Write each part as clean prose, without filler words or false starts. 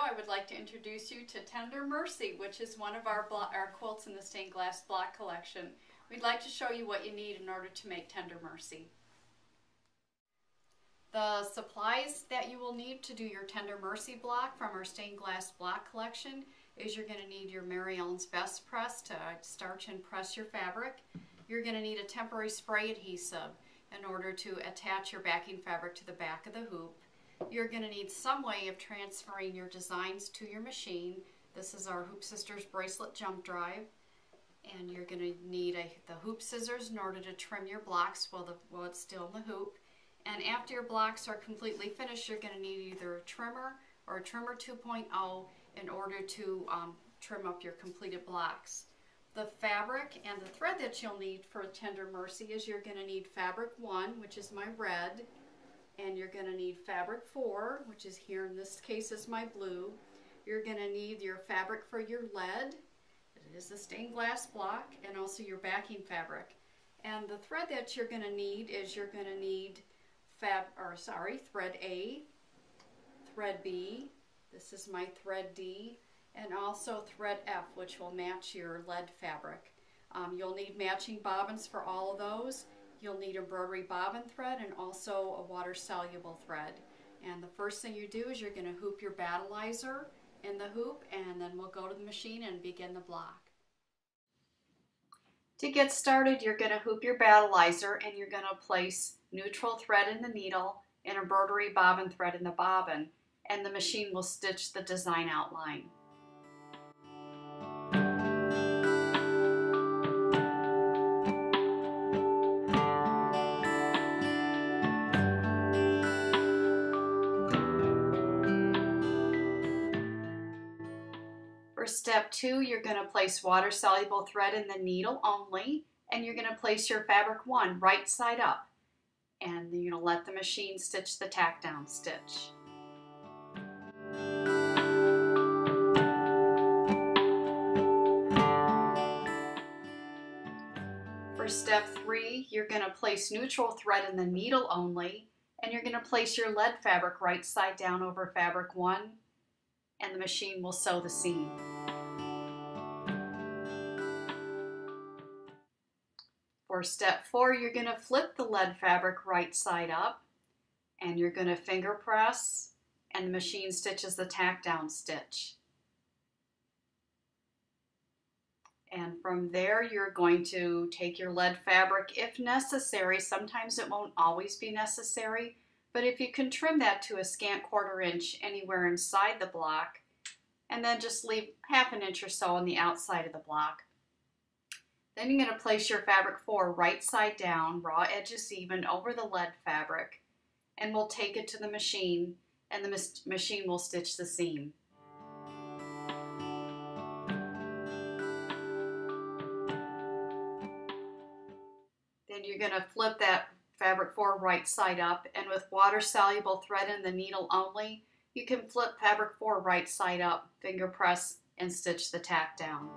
I would like to introduce you to Tender Mercy, which is one of our quilts in the stained glass block collection. We'd like to show you what you need in order to make Tender Mercy. The supplies that you will need to do your Tender Mercy block from our stained glass block collection is you're going to need your Mary Ellen's Best Press to starch and press your fabric. You're going to need a temporary spray adhesive in order to attach your backing fabric to the back of the hoop. You're going to need some way of transferring your designs to your machine. This is our Hoop Sisters bracelet jump drive. And you're going to need the hoop scissors in order to trim your blocks while it's still in the hoop. And after your blocks are completely finished, you're going to need either a trimmer or a trimmer 2.0 in order to trim up your completed blocks. The fabric and the thread that you'll need for Tender Mercy is you're going to need fabric 1, which is my red, and you're going to need fabric 4, which is here in this case is my blue. You're going to need your fabric for your lead. It is a stained glass block, and also your backing fabric. And the thread that you're going to need is you're going to need thread A, thread B, this is my thread D, and also thread F, which will match your lead fabric. You'll need matching bobbins for all of those. You'll need embroidery bobbin thread and also a water-soluble thread. And the first thing you do is you're going to hoop your battleizer in the hoop, and then we'll go to the machine and begin the block. To get started, you're going to hoop your battleizer and you're going to place neutral thread in the needle and embroidery bobbin thread in the bobbin, and the machine will stitch the design outline. For step 2, you're going to place water-soluble thread in the needle only, and you're going to place your fabric 1 right side up, and then you're going to let the machine stitch the tack down stitch. For step 3, you're going to place neutral thread in the needle only, and you're going to place your lead fabric right side down over fabric 1, and the machine will sew the seam. For step 4, you're going to flip the lead fabric right side up, and you're going to finger press, and the machine stitches the tack down stitch. And from there, you're going to take your lead fabric if necessary. Sometimes it won't always be necessary, but if you can trim that to a scant 1/4 inch anywhere inside the block, and then just leave 1/2 inch or so on the outside of the block. Then you're going to place your fabric 4 right side down, raw edges even, over the lead fabric, and we'll take it to the machine, and the machine will stitch the seam. Then you're going to flip that fabric 4 right side up, and with water-soluble thread in the needle only, you can flip fabric 4 right side up, finger press, and stitch the tack down.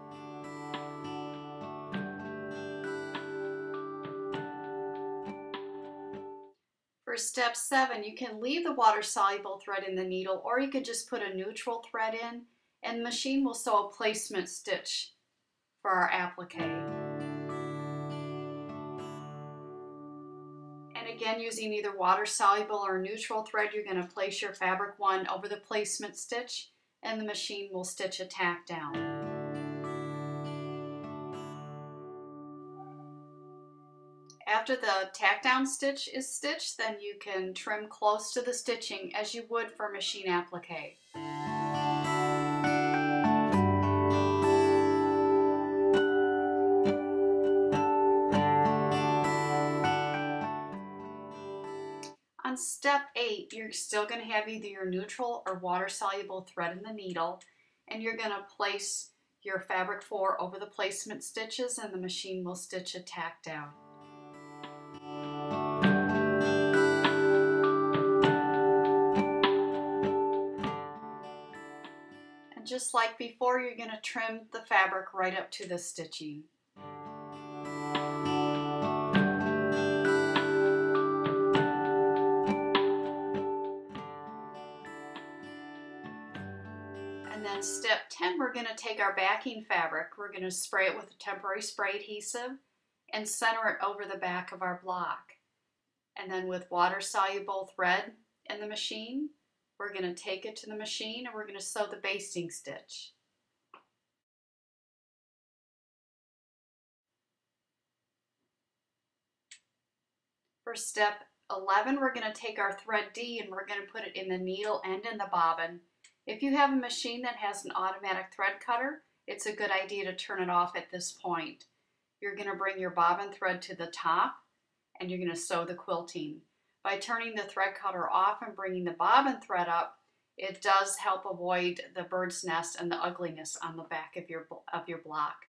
For step 7, you can leave the water-soluble thread in the needle, or you could just put a neutral thread in, and the machine will sew a placement stitch for our applique. And again, using either water-soluble or neutral thread, you're going to place your fabric 1 over the placement stitch, and the machine will stitch a tack down. After the tack down stitch is stitched, then you can trim close to the stitching as you would for machine applique. On step 8, you're still going to have either your neutral or water-soluble thread in the needle, and you're going to place your fabric 4 over the placement stitches, and the machine will stitch a tack down. And just like before, you're going to trim the fabric right up to the stitching. On step 10, we're going to take our backing fabric. We're going to spray it with a temporary spray adhesive and center it over the back of our block. And then with water-soluble thread in the machine, we're going to take it to the machine and we're going to sew the basting stitch. For step 11, we're going to take our thread D and we're going to put it in the needle and in the bobbin. If you have a machine that has an automatic thread cutter, it's a good idea to turn it off at this point. You're going to bring your bobbin thread to the top and you're going to sew the quilting. By turning the thread cutter off and bringing the bobbin thread up, it does help avoid the bird's nest and the ugliness on the back of your block.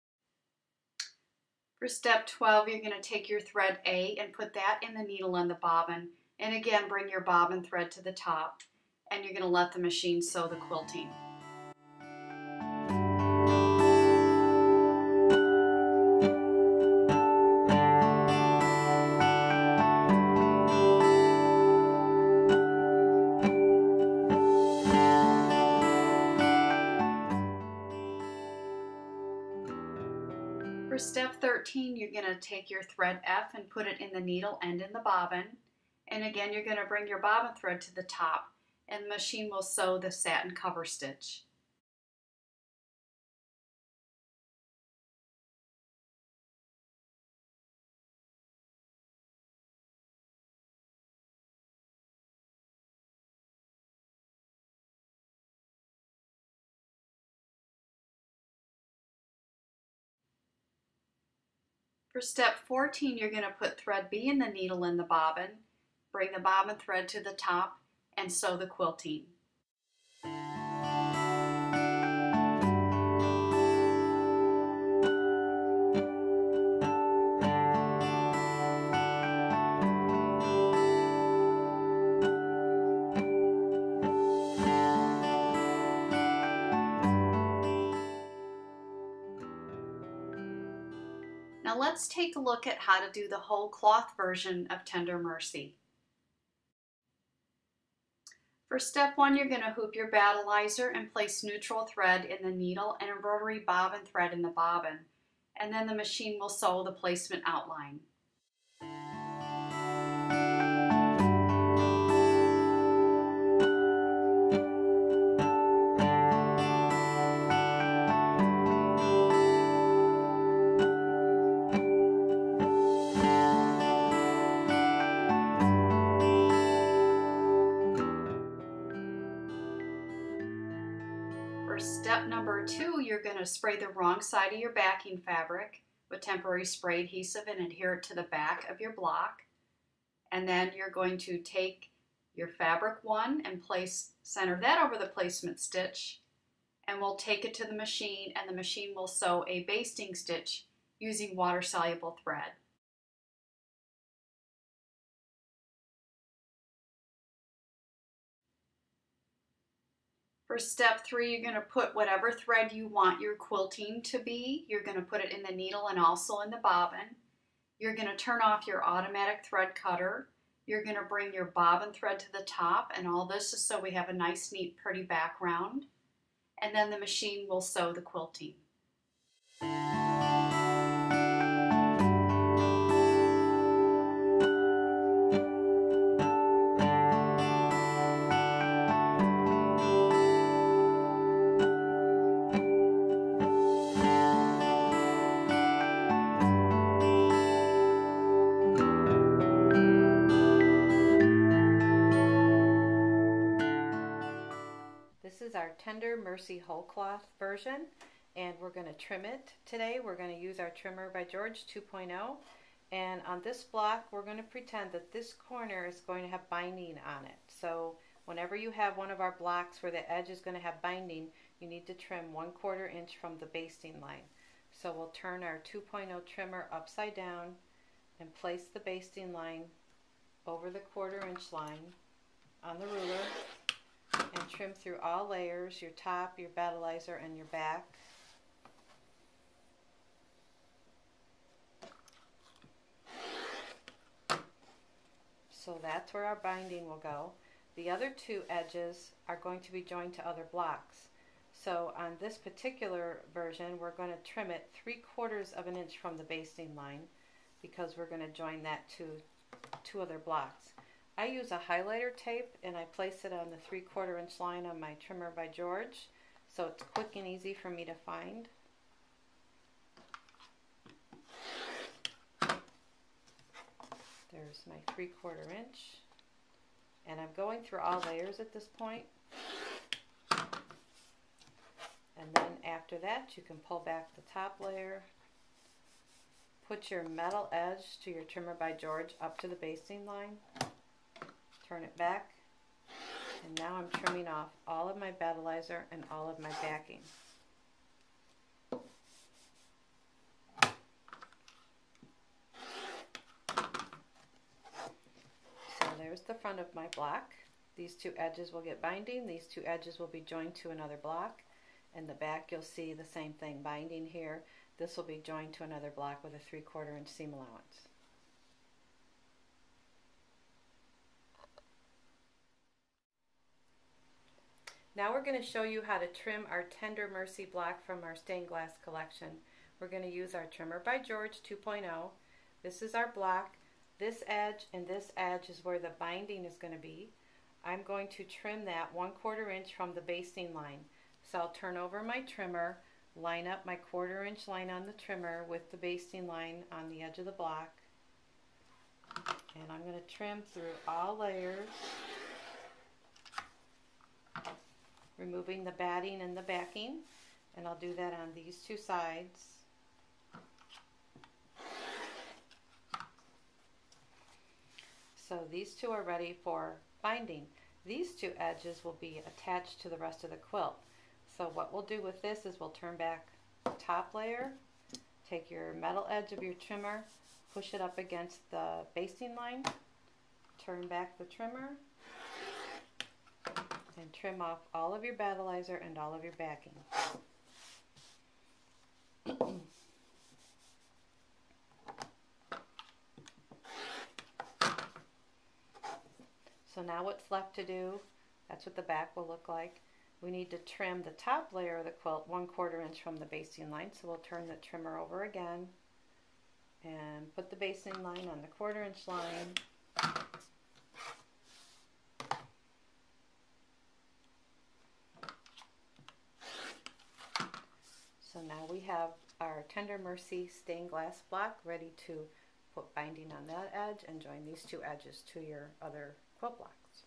For step 12, you're going to take your thread A and put that in the needle and the bobbin. And again, bring your bobbin thread to the top and you're going to let the machine sew the quilting. For step 13, you're going to take your thread F and put it in the needle and in the bobbin. And again, you're going to bring your bobbin thread to the top and the machine will sew the satin cover stitch. For step 14, you're going to put thread B in the needle and the bobbin, bring the bobbin thread to the top, and sew the quilting. Now let's take a look at how to do the whole cloth version of Tender Mercy. For step 1, you're going to hoop your battleizer and place neutral thread in the needle and embroidery bobbin thread in the bobbin, and then the machine will sew the placement outline. For step number 2, you're going to spray the wrong side of your backing fabric with temporary spray adhesive and adhere it to the back of your block. And then you're going to take your fabric 1 and center that over the placement stitch, and we'll take it to the machine and the machine will sew a basting stitch using water-soluble thread. For step 3, you're going to put whatever thread you want your quilting to be. You're going to put it in the needle and also in the bobbin. You're going to turn off your automatic thread cutter. You're going to bring your bobbin thread to the top, and all this is so we have a nice, neat, pretty background. And then the machine will sew the quilting. This is our Tender Mercy whole cloth version, and we're going to trim it today. We're going to use our trimmer by George 2.0, and on this block we're going to pretend that this corner is going to have binding on it. So whenever you have one of our blocks where the edge is going to have binding, you need to trim 1/4 inch from the basting line. So we'll turn our 2.0 trimmer upside down and place the basting line over the 1/4 inch line on the ruler, and trim through all layers, your top, your battleizer, and your back. So that's where our binding will go. The other 2 edges are going to be joined to other blocks. So on this particular version, we're going to trim it 3/4 of an inch from the basting line because we're going to join that to two other blocks. I use a highlighter tape and I place it on the 3/4 inch line on my trimmer by George, so it's quick and easy for me to find. There's my 3/4 inch, and I'm going through all layers at this point. And then after that, you can pull back the top layer, put your metal edge to your trimmer by George up to the basting line, turn it back, and now I'm trimming off all of my battleizer and all of my backing. So there's the front of my block. These two edges will get binding, these two edges will be joined to another block. In the back you'll see the same thing, binding here. This will be joined to another block with a 3/4 inch seam allowance. Now we're going to show you how to trim our Tender Mercy block from our stained glass collection. We're going to use our Trimmer by George 2.0. This is our block. This edge and this edge is where the binding is going to be. I'm going to trim that 1/4 inch from the basting line. So I'll turn over my trimmer, line up my 1/4 inch line on the trimmer with the basting line on the edge of the block, and I'm going to trim through all layers, removing the batting and the backing, and I'll do that on these two sides. So these two are ready for binding. These two edges will be attached to the rest of the quilt. So what we'll do with this is we'll turn back the top layer, take your metal edge of your trimmer, push it up against the basting line, turn back the trimmer, and trim off all of your battleizer and all of your backing. So now what's left to do, that's what the back will look like. We need to trim the top layer of the quilt 1/4 inch from the basting line, so we'll turn the trimmer over again and put the basting line on the 1/4 inch line. So now we have our Tender Mercy stained glass block ready to put binding on that edge and join these two edges to your other quilt blocks.